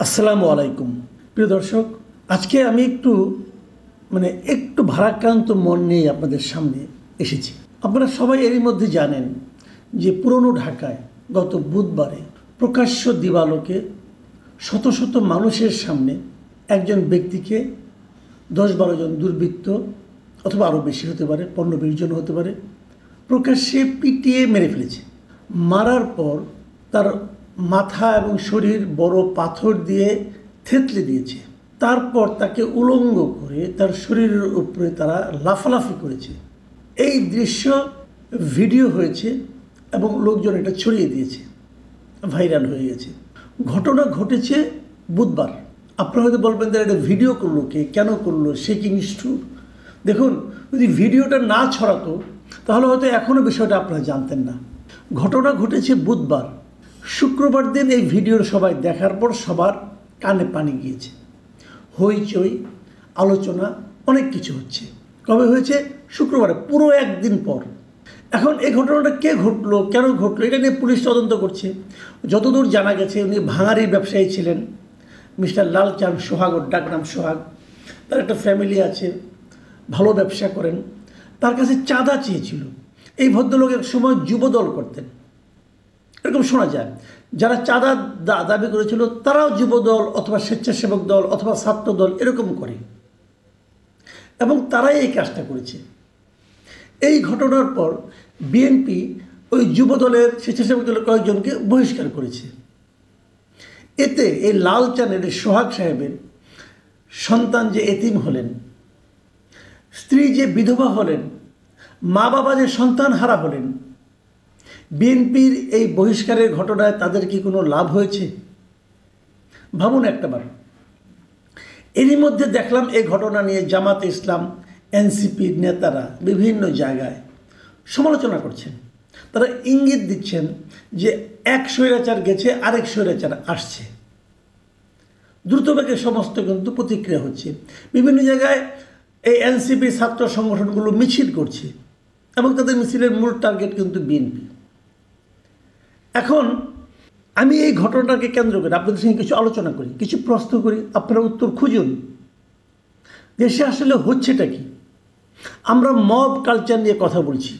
আসসালামু আলাইকুম প্রিয় দর্শক, আজকে আমি একটু ভারাক্রান্ত মন নিয়ে আপনাদের সামনে এসেছি। আপনারা সবাই এরই মধ্যে জানেন যে পুরনো ঢাকায় গত বুধবারে প্রকাশ্য দিবালোকে শত শত মানুষের সামনে একজন ব্যক্তিকে 10-12 জন দুর্বৃত্ত অথবা আরও বেশি হতে পারে, 15-20 জন হতে পারে, প্রকাশ্যে পিটিয়ে মেরে ফেলেছে। মারার পর তার মাথা এবং শরীর বড় পাথর দিয়ে থেতলে দিয়েছে। তারপর তাকে উলঙ্গ করে তার শরীরের উপরে তারা লাফালাফি করেছে। এই দৃশ্য ভিডিও হয়েছে এবং লোকজন এটা ছড়িয়ে দিয়েছে, ভাইরাল হয়ে গেছে। ঘটনা ঘটেছে বুধবার। আপনারা হয়তো বলবেন যে এটা ভিডিও করলো কে, কেন করলো, সে কি নিষ্ঠুর? দেখুন, যদি ভিডিওটা না ছড়াতো তাহলে হয়তো এখনও বিষয়টা আপনারা জানতেন না। ঘটনা ঘটেছে বুধবার। শুক্রবার দিন এই ভিডিওর সবাই দেখার পর সবার কানে পানি গিয়েছে, হইচই, আলোচনা, অনেক কিছু হচ্ছে। কবে হয়েছে? শুক্রবারে, পুরো একদিন পর। এখন এই ঘটনাটা কে ঘটলো, কেন ঘটলো, এটা নিয়ে পুলিশ তদন্ত করছে। যতদূর জানা গেছে উনি ভাঙাড়ি ব্যবসায়ী ছিলেন, মিস্টার লালচাঁদ সোহাগ, ওর ডাকনাম সোহাগ। তার একটা ফ্যামিলি আছে, ভালো ব্যবসা করেন। তার কাছে চাঁদা চেয়েছিল। এই ভদ্রলোক এক সময় যুবদল করতেন, এরকম শোনা যায়। যারা চাঁদা দাবি করেছিল তারাও যুবদল অথবা স্বেচ্ছাসেবক দল অথবা ছাত্র দল এরকম করে, এবং তারাই এই কাজটা করেছে। এই ঘটনার পর বিএনপি ওই যুবদলের, স্বেচ্ছাসেবক দলের কয়েকজনকে বহিষ্কার করেছে। এতে এই লালচাঁদের সোহাগ সাহেবের সন্তান যে এতিম হলেন, স্ত্রী যে বিধবা হলেন, মা বাবা যে সন্তান হারা হলেন, বিএনপির এই বহিষ্কারের ঘটনায় তাদের কি কোনো লাভ হয়েছে? ভাবুন একটাবার। এরই মধ্যে দেখলাম এই ঘটনা নিয়ে জামাতে ইসলাম, এনসিপির নেতারা বিভিন্ন জায়গায় সমালোচনা করছেন। তারা ইঙ্গিত দিচ্ছেন যে এক স্বৈরাচার গেছে, আরেক স্বৈরাচার আসছে। দ্রুতবেগে সমস্ত কিন্তু প্রতিক্রিয়া হচ্ছে। বিভিন্ন জায়গায় এই এনসিপি ছাত্র সংগঠনগুলো মিছিল করছে এবং তাদের মিছিলের মূল টার্গেট কিন্তু বিএনপি। এখন আমি এই ঘটনাটাকে কেন্দ্র করে আপনাদের সঙ্গে কিছু আলোচনা করি, কিছু প্রশ্ন করি, আপনারা উত্তর খুঁজুন। দেশে আসলে হচ্ছেটা কি? আমরা মব কালচার নিয়ে কথা বলছি,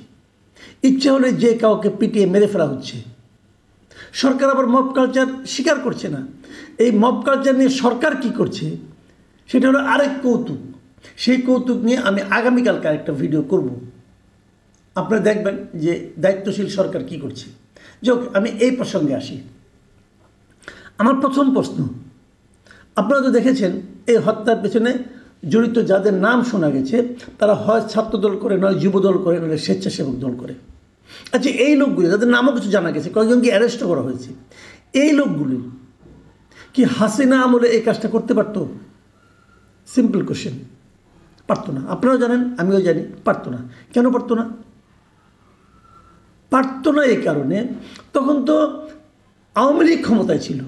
ইচ্ছা হলে যে কাউকে পিটিয়ে মেরে ফেলা হচ্ছে। সরকার আবার মব কালচার স্বীকার করছে না। এই মব কালচার নিয়ে সরকার কি করছে সেটা হলো আরেক কৌতুক। সেই কৌতুক নিয়ে আমি আগামীকালকে আরেকটা ভিডিও করব। আপনারা দেখবেন যে দায়িত্বশীল সরকার কি করছে। যাক, আমি এই প্রসঙ্গে আসি। আমার প্রথম প্রশ্ন, আপনারা তো দেখেছেন এই হত্যার পেছনে জড়িত যাদের নাম শোনা গেছে তারা হয় ছাত্রদল করে, নয় যুবদল করে, নয় স্বেচ্ছাসেবক দল করে। আচ্ছা, এই লোকগুলি যাদের নামও কিছু জানা গেছে, কয়েকজনকে অ্যারেস্টও করা হয়েছে, এই লোকগুলি কি হাসিনা আমলে এই কাজটা করতে পারতো? Simple question. পারতো না। আপনারাও জানেন, আমিও জানি, পারতো না। কেন পারতো না? পারতো না এই কারণে তখন তো আওয়ামী লীগ ক্ষমতায় ছিল।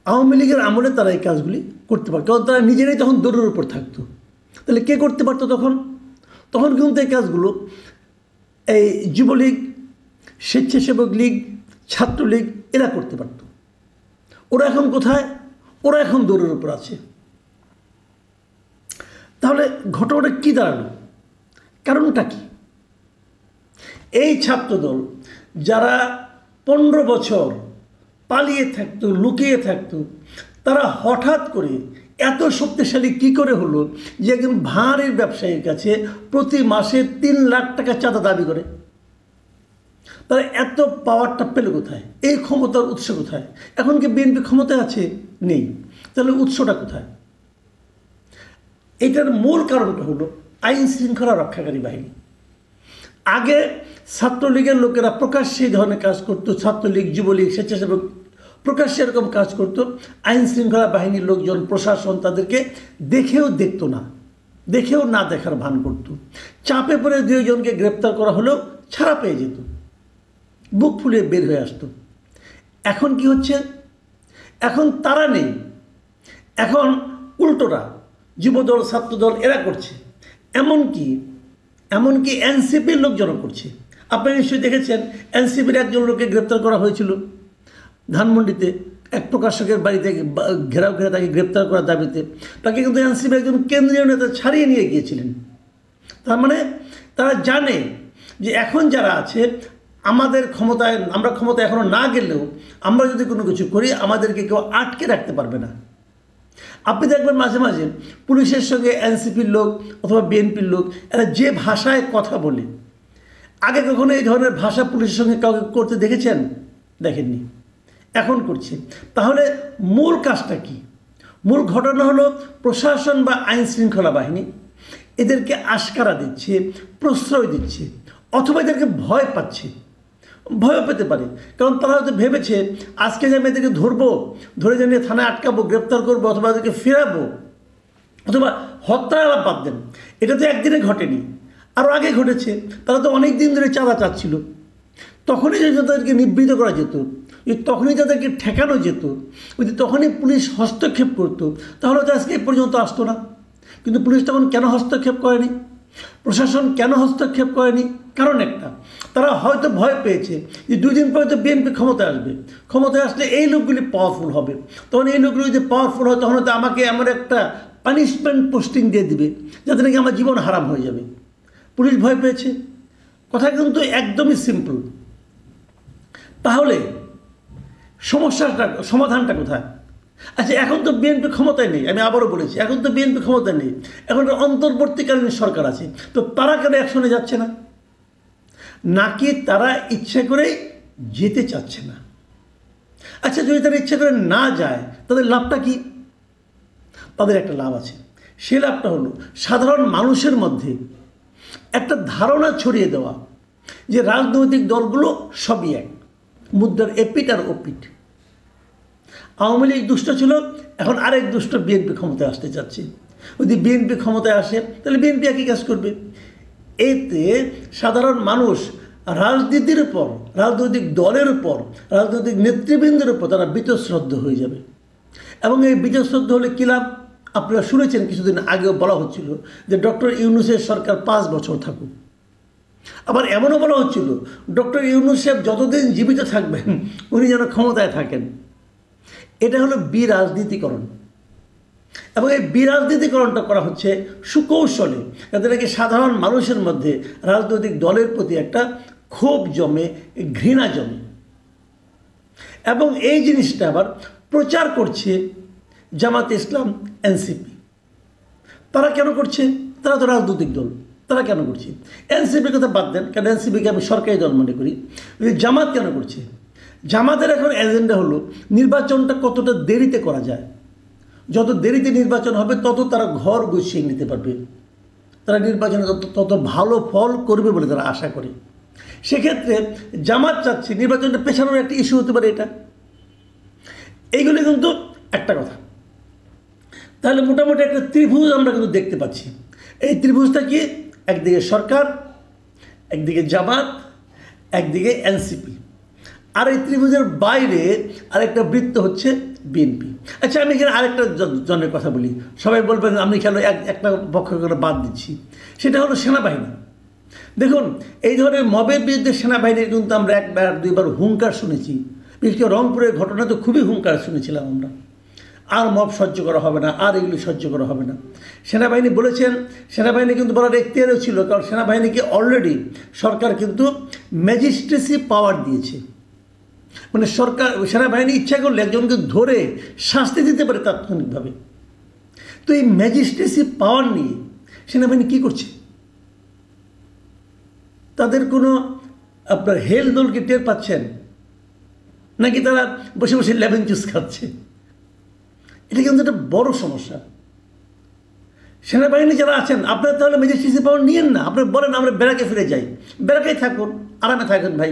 আওয়ামী লীগের আমলে তারা এই কাজগুলি করতে পারত, কারণ তারা নিজেরাই তখন দৌড়ের উপর থাকতো। তাহলে কে করতে পারতো তখন? তখন কিন্তু এই কাজগুলো এই যুবলীগ, স্বেচ্ছাসেবক লীগ, ছাত্রলীগ এরা করতে পারত। ওরা এখন কোথায়? ওরা এখন দৌড়ের উপর আছে। তাহলে ঘটনাটা কী দাঁড়ালো? কারণটা কি? এই ছাত্রদল যারা 15 বছর পালিয়ে থাকতো, লুকিয়ে থাকতো, তারা হঠাৎ করে এত শক্তিশালী কি করে হলো যে একজন ভাঁড়ের ব্যবসায়ীর কাছে প্রতি মাসে 3 লাখ টাকা চাঁদা দাবি করে? তারা এত পাওয়ারটা পেল কোথায়? এই ক্ষমতার উৎস কোথায়? এখন কি বিএনপি ক্ষমতায় আছে? নেই। তাহলে উৎসটা কোথায়? এটার মূল কারণটা হলো আইন শৃঙ্খলা রক্ষাকারী বাহিনী। আগে ছাত্রলীগের লোকেরা প্রকাশ্যে এই ধরনের কাজ করতো, ছাত্রলীগ, যুবলীগ, স্বেচ্ছাসেবক প্রকাশ্যে এরকম কাজ করতো। আইন শৃঙ্খলা বাহিনীর লোকজন, প্রশাসন তাদেরকে দেখেও দেখতো না, দেখেও না দেখার ভান করত। চাপে পড়ে 2 জনকে গ্রেপ্তার করা হলেও ছাড়া পেয়ে যেত, বুক ফুলিয়ে বের হয়ে আসতো। এখন কি হচ্ছে? এখন তারা নেই, এখন উল্টোরা যুবদল, ছাত্রদল এরা করছে। এমনকি এনসিপির লোকজনও করছে। আপনারা নিশ্চয়ই দেখেছেন এনসিপির একজন লোককে গ্রেপ্তার করা হয়েছিল ধানমন্ডিতে, এক প্রকাশকের বাড়িতে ঘেরাও ঘিরে তাকে গ্রেপ্তার করার দাবিতে তাকে কিন্তু এনসিপি একজন কেন্দ্রীয় নেতা ছাড়িয়ে নিয়ে গিয়েছিলেন। তার মানে তারা জানে যে এখন যারা আছে আমাদের ক্ষমতায়, আমরা ক্ষমতায় এখনও না গেলেও আমরা যদি কোনো কিছু করি আমাদেরকে কেউ আটকে রাখতে পারবে না। আপনি দেখবেন মাঝে মাঝে পুলিশের সঙ্গে এনসিপির লোক অথবা বিএনপির লোক এরা যে ভাষায় কথা বলে, আগে কখনো এই ধরনের ভাষা পুলিশের সঙ্গে কাউকে করতে দেখেছেন? দেখেননি, এখন করছে। তাহলে মূল কাজটা কি? মূল ঘটনা হলো প্রশাসন বা আইন শৃঙ্খলা বাহিনী এদেরকে আশকারা দিচ্ছে, প্রশ্রয় দিচ্ছে, অথবা এদেরকে ভয় পাচ্ছে। ভয়ও পেতে পারে, কারণ তারা হয়তো ভেবেছে আজকে যে আমি এদেরকে ধরবো, ধরে জানিয়ে থানায় আটকাবো, গ্রেপ্তার করবো, অথবা এদেরকে ফেরাবো, অথবা হত্যার আলাপ বাদ দেন, এটা তো একদিনে ঘটেনি, আরও আগে ঘটেছে। তারা তো অনেক দিন ধরে চাঁদা চাচ্ছিল। তখনই যদি তাদেরকে নিবৃত করা যেত, যদি তখনই তাদেরকে ঠেকানো যেত, যদি তখনই পুলিশ হস্তক্ষেপ করতো, তাহলে তো আজকে এ পর্যন্ত আসতো না। কিন্তু পুলিশ তখন কেন হস্তক্ষেপ করেনি? প্রশাসন কেন হস্তক্ষেপ করেনি? কারণ একটা, তারা হয়তো ভয় পেয়েছে যে 2 দিন পরে তো বিএনপি ক্ষমতায় আসবে, ক্ষমতায় আসলে এই লোকগুলি পাওয়ারফুল হবে, তখন এই লোকগুলি যদি পাওয়ারফুল হয় তখন হয়তো আমাকে এমন একটা পানিশমেন্ট পোস্টিং দিয়ে দিবে যাতে নাকি আমার জীবন হারাম হয়ে যাবে। পুলিশ ভয় পেয়েছে। কথা কিন্তু একদমই সিম্পল। তাহলে সমস্যাটা, সমাধানটা কোথায়? আচ্ছা, এখন তো বিএনপি ক্ষমতায় নেই, আমি আবারও বলেছি এখন তো বিএনপি ক্ষমতায় নেই, এখন অন্তর্বর্তীকালীন সরকার আছে, তো তারা কেন অ্যাকশনে যাচ্ছে না? নাকি তারা ইচ্ছে করে যেতে চাচ্ছে না? আচ্ছা, যদি তারা ইচ্ছে করে না যায় তাদের লাভটা কি? তাদের একটা লাভ আছে। সে লাভটা হলো সাধারণ মানুষের মধ্যে একটা ধারণা ছড়িয়ে দেওয়া যে রাজনৈতিক দলগুলো সবই এক, মুদ্রার এপিট আর ওপিট। আওয়ামী লীগ দুষ্ট ছিল, এখন আরেক দুষ্ট বিএনপি ক্ষমতায় আসতে চাচ্ছে। যদি বিএনপি ক্ষমতায় আসে তাহলে বিএনপি একই কাজ করবে। এতে সাধারণ মানুষ রাজনীতির উপর, রাজনৈতিক দলের উপর, রাজনৈতিক নেতৃবৃন্দের উপর তারা বীতশ্রদ্ধ হয়ে যাবে। এবং এই বীতশ্রদ্ধ হলে কী লাভ? আপনারা শুনেছেন কিছুদিন আগেও বলা হচ্ছিল যে ডক্টর ইউনূসের সরকার 5 বছর থাকুক। আবার এমনও বলা হচ্ছিল ডক্টর ইউনূস সাহেব যতদিন জীবিত থাকবেন উনি যেন ক্ষমতায় থাকেন। এটা হলো বিরাজনীতিকরণ। এবং এই বিরাজনীতিকরণটা করা হচ্ছে সুকৌশলে, যাতে নাকি সাধারণ মানুষের মধ্যে রাজনৈতিক দলের প্রতি একটা ক্ষোভ জমে, ঘৃণা জমে। এবং এই জিনিসটা আবার প্রচার করছে জামাতে ইসলাম, এনসিপি। তারা কেন করছে? তারা তো রাজনৈতিক দল, তারা কেন করছে? এনসিপির কথা বাদ দেন, কারণ এনসিপিকে আমি সরকারি দল মনে করি। জামাত কেন করছে? জামাতের এখন এজেন্ডা হলো নির্বাচনটা কতটা দেরিতে করা যায়। যত দেরিতে নির্বাচন হবে তত তারা ঘর গুছিয়ে নিতে পারবে, তারা নির্বাচনে তত ভালো ফল করবে বলে তারা আশা করে। সেক্ষেত্রে জামাত চাচ্ছে নির্বাচনটা পেছানোর একটা ইস্যু হতে পারে এটা। এইগুলি কিন্তু একটা কথা। তাহলে মোটামুটি একটা ত্রিভুজ আমরা কিন্তু দেখতে পাচ্ছি। এই ত্রিভুজটা কি? একদিকে সরকার, একদিকে জামাত, একদিকে এনসিপি, আর এই ত্রিভুজের বাইরে আরেকটা বৃত্ত হচ্ছে বিএনপি। আচ্ছা, আমি এখানে আরেকটা জনের কথা বলি। সবাই বলবেন আমি কেন একটা পক্ষ করে বাদ দিচ্ছি, সেটা হলো সেনাবাহিনী। দেখুন, এই ধরনের মবের বিরুদ্ধে সেনাবাহিনীর কিন্তু আমরা 1-2বার হুঙ্কার শুনেছি। বিশেষ করে রংপুরের ঘটনা তো খুবই হুঙ্কার শুনেছিলাম আমরা, আর মব সহ্য করা হবে না, আর এগুলি সহ্য করা হবে না। সেনাবাহিনী বলেছেন, সেনাবাহিনী কিন্তু বলার এখতিয়ারও ছিল, কারণ সেনাবাহিনীকে অলরেডি সরকার কিন্তু ম্যাজিস্ট্রেসি পাওয়ার দিয়েছে। মানে সরকার, সেনাবাহিনী ইচ্ছা করলে একজনকে ধরে শাস্তি দিতে পারে তাৎক্ষণিকভাবে। তো এই ম্যাজিস্ট্রেসি পাওয়ার নিয়ে সেনাবাহিনী কী করছে? তাদের কোনো আপনার হেল দোলকে টের পাচ্ছেন নাকি তারা বসে বসে লেমন জুস খাচ্ছে? এটা কিন্তু একটা বড় সমস্যা। সেনাবাহিনী যারা আছেন, আপনারা তাহলে ম্যাজিস্ট্রেসি পাওয়ার নিয়েন না, আপনারা বলেন আমরা ব্যারাকে ফিরে যাই। ব্যারাকেই থাকুন, আরামে থাকুন ভাই,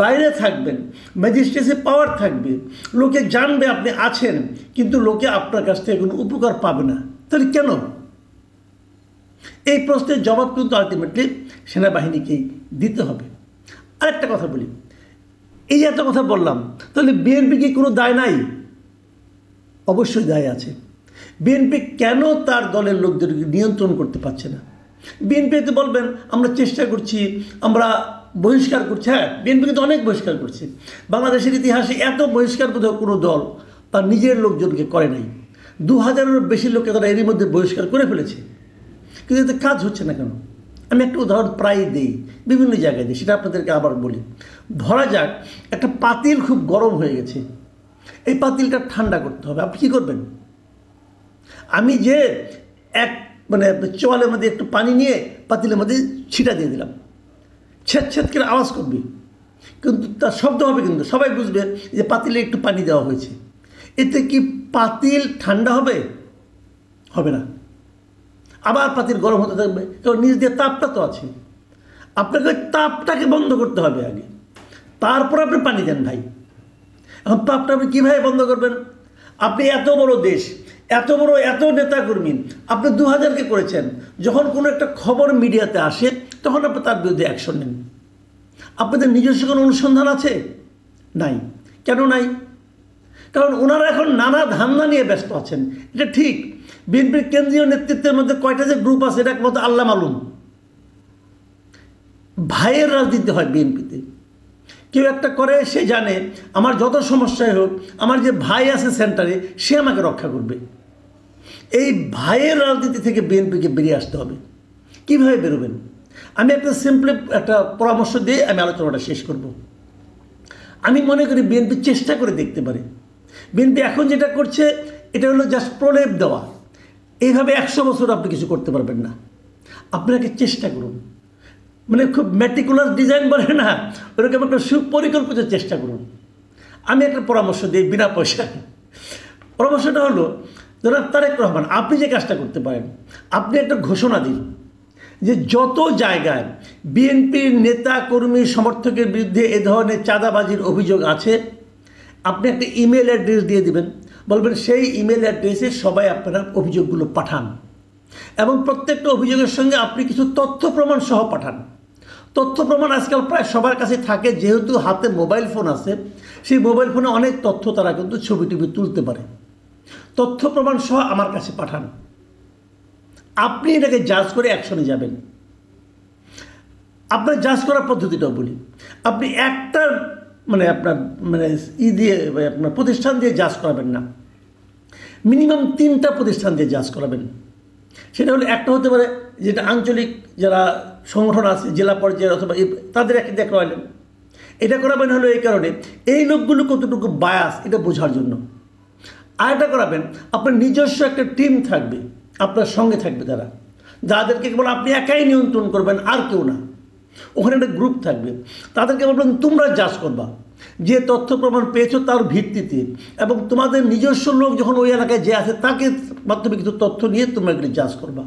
বাইরে থাকবেন, ম্যাজিস্ট্রেসি পাওয়ার থাকবে, লোকে জানবে আপনি আছেন, কিন্তু লোকে আপনার কাছ থেকে কোনো উপকার পাবে না। তাহলে কেন? এই প্রশ্নের জবাব কিন্তু আলটিমেটলি সেনাবাহিনীকেই দিতে হবে। আরেকটা কথা বলি, এই এত কথা বললাম, তাহলে বিএনপি কি কোনো দায় নাই? অবশ্যই দায় আছে। বিএনপি কেন তার দলের লোকদেরকে নিয়ন্ত্রণ করতে পারছে না? বিএনপি তো বলবেন আমরা চেষ্টা করছি, আমরা বহিষ্কার করছে। হ্যাঁ, বিএনপি কিন্তু অনেক বহিষ্কার করছে। বাংলাদেশের ইতিহাসে এত বহিষ্কার বোধহয় কোনো দল তার নিজের লোকজনকে করে নাই। 2000-এরও বেশি লোককে তারা এরই মধ্যে বহিষ্কার করে ফেলেছে, কিন্তু এতে কাজ হচ্ছে না কেন? আমি একটা উদাহরণ প্রায় দিই, বিভিন্ন জায়গায় দিই, সেটা আপনাদেরকে আবার বলি। ধরা যাক একটা পাতিল খুব গরম হয়ে গেছে, এই পাতিলটা ঠান্ডা করতে হবে। আপনি কী করবেন? আমি যে মানে চোয়ালের মধ্যে একটু পানি নিয়ে পাতিলের মধ্যে ছিটা দিয়ে দিলাম, ছেদ ছেদ করে আওয়াজ করবে, কিন্তু তার শব্দ হবে, কিন্তু সবাই বুঝবে যে পাতিলে একটু পানি দেওয়া হয়েছে। এতে কি পাতিল ঠান্ডা হবে? হবে না। আবার পাতিল গরম হতে থাকবে, কারণ নিচ দিয়ে তাপটা তো আছে। আপনাকে ওই তাপটাকে বন্ধ করতে হবে আগে, তারপর আপনি পানি দেন ভাই। এখন তাপটা আপনি কীভাবে বন্ধ করবেন? আপনি এত বড় দেশ, এত নেতাকর্মী, আপনি 2000-কে করেছেন। যখন কোনো একটা খবর মিডিয়াতে আসে তখন আপনি তার বিরুদ্ধে অ্যাকশন নেন। আপনাদের নিজস্ব কোনো অনুসন্ধান আছে? নাই। কেন নাই? কারণ ওনারা এখন নানা ধান্দা নিয়ে ব্যস্ত আছেন। এটা ঠিক, বিএনপির কেন্দ্রীয় নেতৃত্বের মধ্যে কয়টা যে গ্রুপ আছে এটা একমাত্র আল্লাহ মালুম। ভাইয়ের রাজনীতি হয় বিএনপিতে। কেউ একটা করে, সে জানে আমার যত সমস্যায় হোক, আমার যে ভাই আছে সেন্টারে, সে আমাকে রক্ষা করবে। এই ভাইয়ের রাজনীতি থেকে বিএনপিকে বেরিয়ে আসতে হবে। কীভাবে বেরোবেন? আমি একটা সিম্পলি একটা পরামর্শ দিয়ে আমি আলোচনাটা শেষ করব। আমি মনে করি বিএনপি চেষ্টা করে দেখতে পারে। বিএনপি এখন যেটা করছে এটা হলো জাস্ট প্রলেপ দেওয়া। এইভাবে 100 বছর আপনি কিছু করতে পারবেন না। আপনাকে চেষ্টা করুন, মানে খুব ম্যাটিকুলাস ডিজাইন বলে না, ওরকম একটা সুপরিকল্পিত চেষ্টা করুন। আমি একটা পরামর্শ দিই বিনা পয়সায়। পরামর্শটা হলো, জনাব তারেক রহমান, আপনি যে কাজটা করতে পারেন, আপনি একটা ঘোষণা দিন যে যত জায়গায় বিএনপির নেতা কর্মী সমর্থকের বিরুদ্ধে এ ধরনের চাঁদাবাজির অভিযোগ আছে, আপনি একটা ইমেল অ্যাড্রেস দিয়ে দিবেন। বলবেন সেই ইমেল অ্যাড্রেসে সবাই আপনারা অভিযোগগুলো পাঠান, এবং প্রত্যেকটা অভিযোগের সঙ্গে আপনি কিছু তথ্য প্রমাণ সহ পাঠান। তথ্য প্রমাণ আজকাল প্রায় সবার কাছে থাকে, যেহেতু হাতে মোবাইল ফোন আছে, সেই মোবাইল ফোনে অনেক তথ্য তারা কিন্তু ছবি টবি তুলতে পারে। তথ্য প্রমাণ সহ আমার কাছে পাঠান। আপনি এটাকে জাজ করে অ্যাকশনে যাবেন। আপনার জাজ করার পদ্ধতিটাও বলি। আপনি একটা আপনার দিয়ে আপনার প্রতিষ্ঠান দিয়ে জাজ করাবেন না, মিনিমাম 3টা প্রতিষ্ঠান দিয়ে জাজ করাবেন। সেটা হলো, একটা হতে পারে যেটা আঞ্চলিক যারা সংগঠন আছে জেলা পর্যায়ে অথবা তাদের একটা দিয়ে করালেন। এটা করাবেন হলো এই কারণে, এই লোকগুলো কতটুকু বায়াস এটা বোঝার জন্য। আর এটা করাবেন, আপনার নিজস্ব একটা টিম থাকবে, আপনার সঙ্গে থাকবে তারা, যাদেরকে কেবল আপনি একাই নিয়ন্ত্রণ করবেন, আর কেউ না। ওখানে একটা গ্রুপ থাকবে, তাদেরকে বলবেন তোমরা জাজ করবা যে তথ্য প্রমাণ পেয়েছো তার ভিত্তিতে, এবং তোমাদের নিজস্ব লোক যখন ওই এলাকায় যে আছে তাকে মাধ্যমে কিছু তথ্য নিয়ে তোমরা এগুলি জাজ করবা।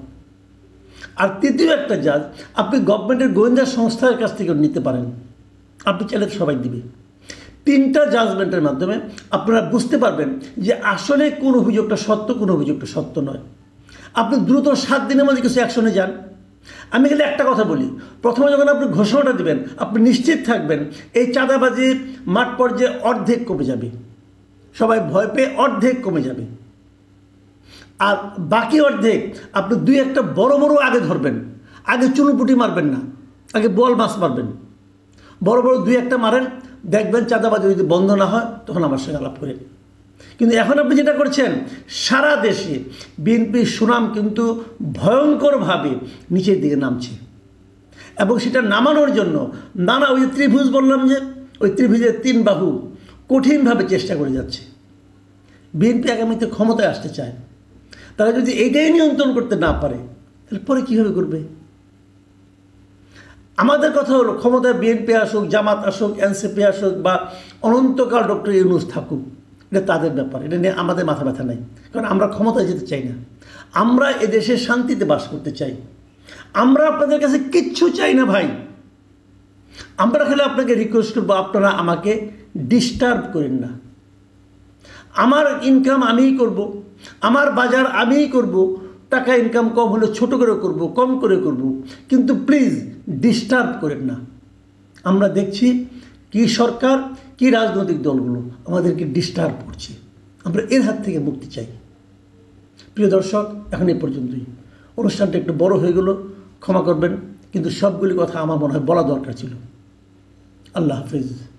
আর তৃতীয় একটা জাজ আপনি গভর্নমেন্টের গোয়েন্দা সংস্থার কাছ থেকে নিতে পারেন, আপনি চাইলে সবাই দিবে। 3টা জাজমেন্টের মাধ্যমে আপনারা বুঝতে পারবেন যে আসলে কোন অভিযোগটা সত্য, কোন অভিযোগটা সত্য নয়। আপনি দ্রুত 7 দিনের মধ্যে কিছু অ্যাকশনে যান। আমি কিন্তু একটা কথা বলি, প্রথমে যখন আপনি ঘোষণাটা দেবেন, আপনি নিশ্চিত থাকবেন এই চাঁদাবাজি মাঠ পর্যায়ে অর্ধেক কমে যাবে, সবাই ভয় পেয়ে অর্ধেক কমে যাবে। আর বাকি অর্ধেক আপনি 2-1টা বড় বড় আগে ধরবেন। আগে চুনুপুটি মারবেন না, আগে বল মাছ মারবেন। বড় বড় 2-1টা মারেন, দেখবেন চাঁদাবাজি যদি বন্ধ না হয় তখন আমার সঙ্গে আলাপ করেন। কিন্তু এখন আপনি যেটা করছেন, সারা দেশে বিএনপির সুনাম কিন্তু ভয়ঙ্করভাবে নিচের দিকে নামছে, এবং সেটা নামানোর জন্য নানা ওই যে ত্রিভুজ বললাম, যে ওই ত্রিভুজের 3 বাহু কঠিনভাবে চেষ্টা করে যাচ্ছে। বিএনপি আগামীতে ক্ষমতায় আসতে চায়, তারা যদি এইটাই নিয়ন্ত্রণ করতে না পারে তাহলে পরে কীভাবে করবে? আমাদের কথা হলো, ক্ষমতায় বিএনপি আসুক, জামাত আসুক, এনসিপি আসুক, বা অনন্তকাল ডক্টর ইউনূস থাকুক, এটা তাদের ব্যাপার, এটা নিয়ে আমাদের মাথা ব্যথা নাই। কারণ আমরা ক্ষমতায় যেতে চাই না, আমরা এদেশে শান্তিতে বাস করতে চাই। আমরা আপনাদের কাছে কিচ্ছু চাই না ভাই। আমরা খালি আপনাকে রিকোয়েস্ট করবো, আপনারা আমাকে ডিস্টার্ব করেন না। আমার ইনকাম আমিই করব, আমার বাজার আমিই করব, টাকা ইনকাম কম হলে ছোট করে করব, কম করে করব, কিন্তু প্লিজ ডিস্টার্ব করেন না। আমরা দেখছি কি সরকার, কি রাজনৈতিক দলগুলো আমাদেরকে ডিস্টার্ব করছে, আমরা এর হাত থেকে মুক্তি চাই। প্রিয় দর্শক, এখন এই পর্যন্তই। অনুষ্ঠানটা একটু বড় হয়ে গেল, ক্ষমা করবেন, কিন্তু সবগুলি কথা আমার মনে হয় বলা দরকার ছিল। আল্লাহ হাফিজ।